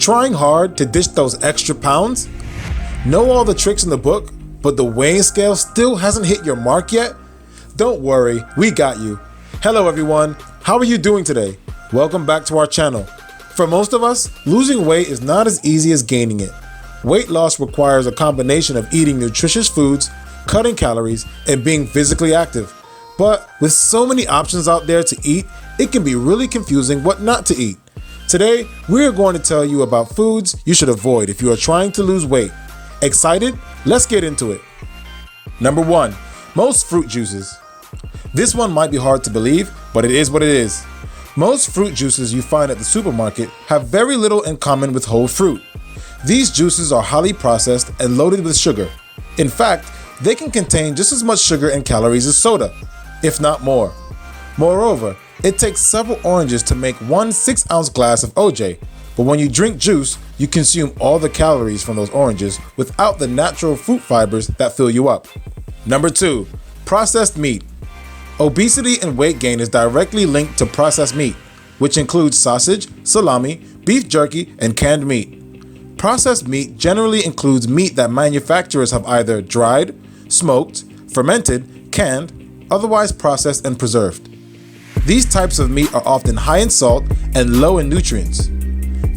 Trying hard to ditch those extra pounds? Know all the tricks in the book, but the weighing scale still hasn't hit your mark yet? Don't worry, we got you. Hello everyone, how are you doing today? Welcome back to our channel. For most of us, losing weight is not as easy as gaining it. Weight loss requires a combination of eating nutritious foods, cutting calories, and being physically active. But with so many options out there to eat, it can be really confusing what not to eat. Today, we are going to tell you about foods you should avoid if you are trying to lose weight. Excited? Let's get into it. Number 1, most fruit juices. This one might be hard to believe, but it is what it is. Most fruit juices you find at the supermarket have very little in common with whole fruit. These juices are highly processed and loaded with sugar. In fact, they can contain just as much sugar and calories as soda, if not more. Moreover, it takes several oranges to make one 6-ounce glass of OJ, but when you drink juice, you consume all the calories from those oranges without the natural fruit fibers that fill you up. Number 2, processed meat. Obesity and weight gain is directly linked to processed meat, which includes sausage, salami, beef jerky, and canned meat. Processed meat generally includes meat that manufacturers have either dried, smoked, fermented, canned, otherwise processed and preserved. These types of meat are often high in salt and low in nutrients.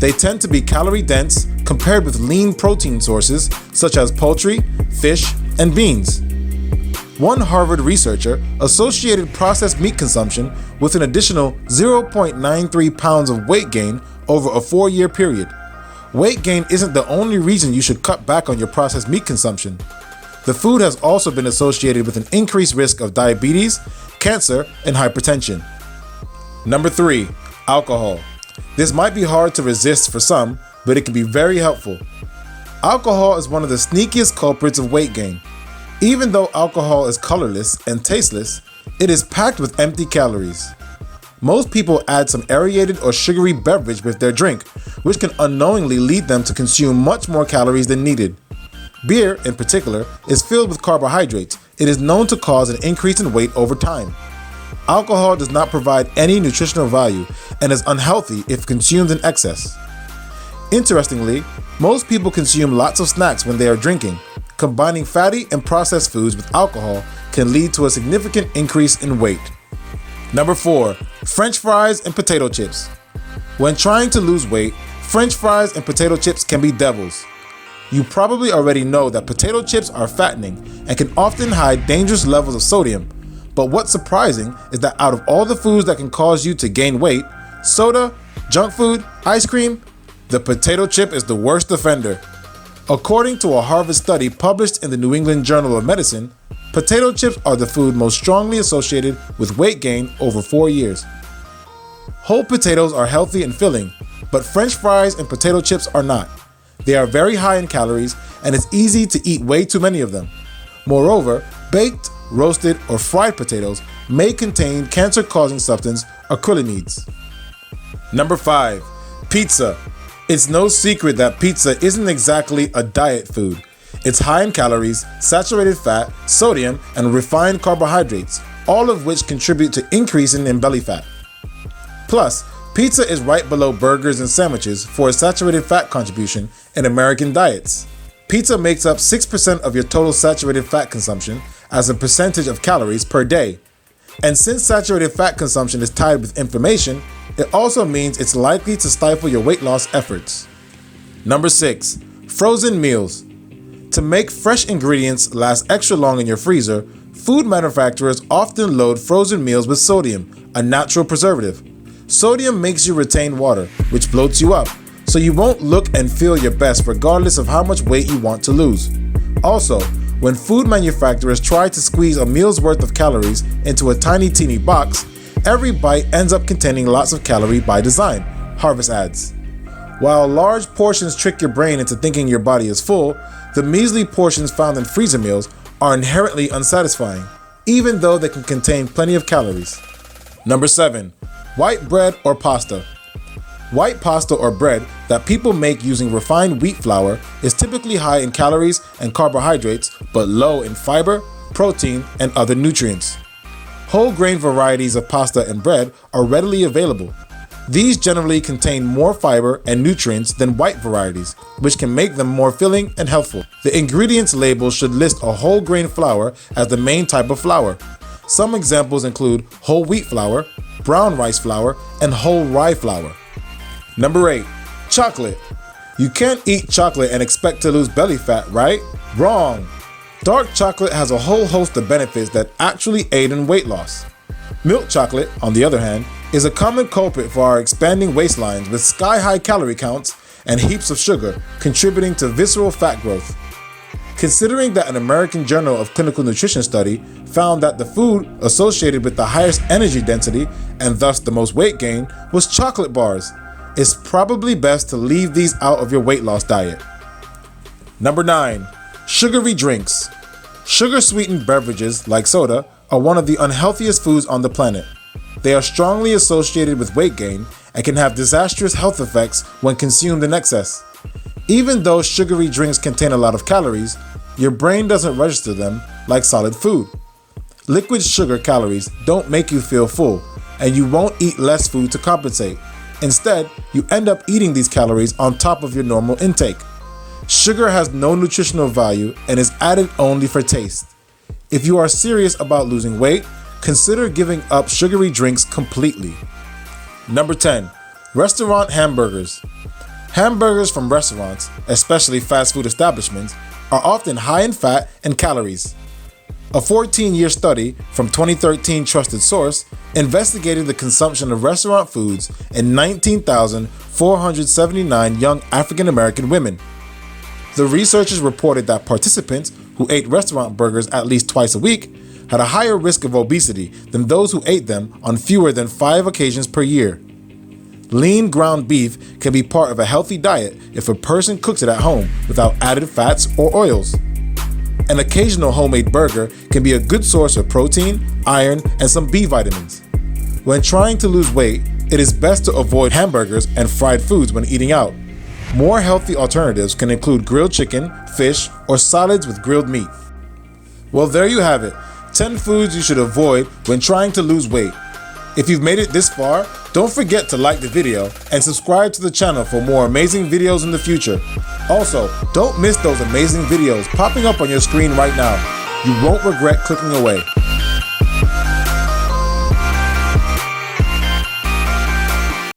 They tend to be calorie dense compared with lean protein sources such as poultry, fish, and beans. One Harvard researcher associated processed meat consumption with an additional 0.93 pounds of weight gain over a 4-year period. Weight gain isn't the only reason you should cut back on your processed meat consumption. The food has also been associated with an increased risk of diabetes, cancer, and hypertension. Number 3, alcohol. This might be hard to resist for some, but it can be very helpful. Alcohol is one of the sneakiest culprits of weight gain. Even though alcohol is colorless and tasteless, it is packed with empty calories. Most people add some aerated or sugary beverage with their drink, which can unknowingly lead them to consume much more calories than needed. Beer, in particular, is filled with carbohydrates. It is known to cause an increase in weight over time. Alcohol does not provide any nutritional value and is unhealthy if consumed in excess. Interestingly, most people consume lots of snacks when they are drinking. Combining fatty and processed foods with alcohol can lead to a significant increase in weight. Number 4, French fries and potato chips. When trying to lose weight, French fries and potato chips can be devils. You probably already know that potato chips are fattening and can often hide dangerous levels of sodium. But what's surprising is that out of all the foods that can cause you to gain weight, soda, junk food, ice cream, the potato chip is the worst offender. According to a Harvard study published in the New England Journal of Medicine, potato chips are the food most strongly associated with weight gain over 4 years. Whole potatoes are healthy and filling, but French fries and potato chips are not. They are very high in calories and it's easy to eat way too many of them. Moreover, baked, roasted, or fried potatoes may contain cancer-causing substance acrylamides. Number 5, pizza. It's no secret that pizza isn't exactly a diet food. It's high in calories, saturated fat, sodium, and refined carbohydrates, all of which contribute to increasing in belly fat. Plus, pizza is right below burgers and sandwiches for a saturated fat contribution in American diets. Pizza makes up 6% of your total saturated fat consumption as a percentage of calories per day. And since saturated fat consumption is tied with inflammation, it also means it's likely to stifle your weight loss efforts. Number 6, frozen meals. To make fresh ingredients last extra long in your freezer, food manufacturers often load frozen meals with sodium, a natural preservative. Sodium makes you retain water, which bloats you up, so you won't look and feel your best regardless of how much weight you want to lose. Also, when food manufacturers try to squeeze a meal's worth of calories into a tiny teeny box, every bite ends up containing lots of calorie by design, Harvard adds. While large portions trick your brain into thinking your body is full, the measly portions found in freezer meals are inherently unsatisfying, even though they can contain plenty of calories. Number 7, white bread or pasta. White pasta or bread that people make using refined wheat flour is typically high in calories and carbohydrates, but low in fiber, protein, and other nutrients. Whole grain varieties of pasta and bread are readily available. These generally contain more fiber and nutrients than white varieties, which can make them more filling and healthful. The ingredients labels should list a whole grain flour as the main type of flour. Some examples include whole wheat flour, brown rice flour, and whole rye flour. Number 8. Chocolate. You can't eat chocolate and expect to lose belly fat, right? Wrong! Dark chocolate has a whole host of benefits that actually aid in weight loss. Milk chocolate, on the other hand, is a common culprit for our expanding waistlines with sky-high calorie counts and heaps of sugar, contributing to visceral fat growth. Considering that an American Journal of Clinical Nutrition study found that the food associated with the highest energy density and thus the most weight gain was chocolate bars, it's probably best to leave these out of your weight loss diet. Number 9. Sugary drinks. Sugar-sweetened beverages like soda are one of the unhealthiest foods on the planet. They are strongly associated with weight gain and can have disastrous health effects when consumed in excess. Even though sugary drinks contain a lot of calories, your brain doesn't register them like solid food. Liquid sugar calories don't make you feel full, and you won't eat less food to compensate. Instead, you end up eating these calories on top of your normal intake. Sugar has no nutritional value and is added only for taste. If you are serious about losing weight, consider giving up sugary drinks completely. Number 10. Restaurant hamburgers. Hamburgers from restaurants, especially fast food establishments, are often high in fat and calories. A 14-year study from 2013 trusted source investigated the consumption of restaurant foods in 19,479 young African American women. The researchers reported that participants who ate restaurant burgers at least twice a week had a higher risk of obesity than those who ate them on fewer than 5 occasions per year. Lean ground beef can be part of a healthy diet if a person cooks it at home without added fats or oils. An occasional homemade burger can be a good source of protein, iron, and some B vitamins. When trying to lose weight, it is best to avoid hamburgers and fried foods when eating out. More healthy alternatives can include grilled chicken, fish, or salads with grilled meat. Well, there you have it. 10 foods you should avoid when trying to lose weight. If you've made it this far, don't forget to like the video and subscribe to the channel for more amazing videos in the future. Also, don't miss those amazing videos popping up on your screen right now. You won't regret clicking away.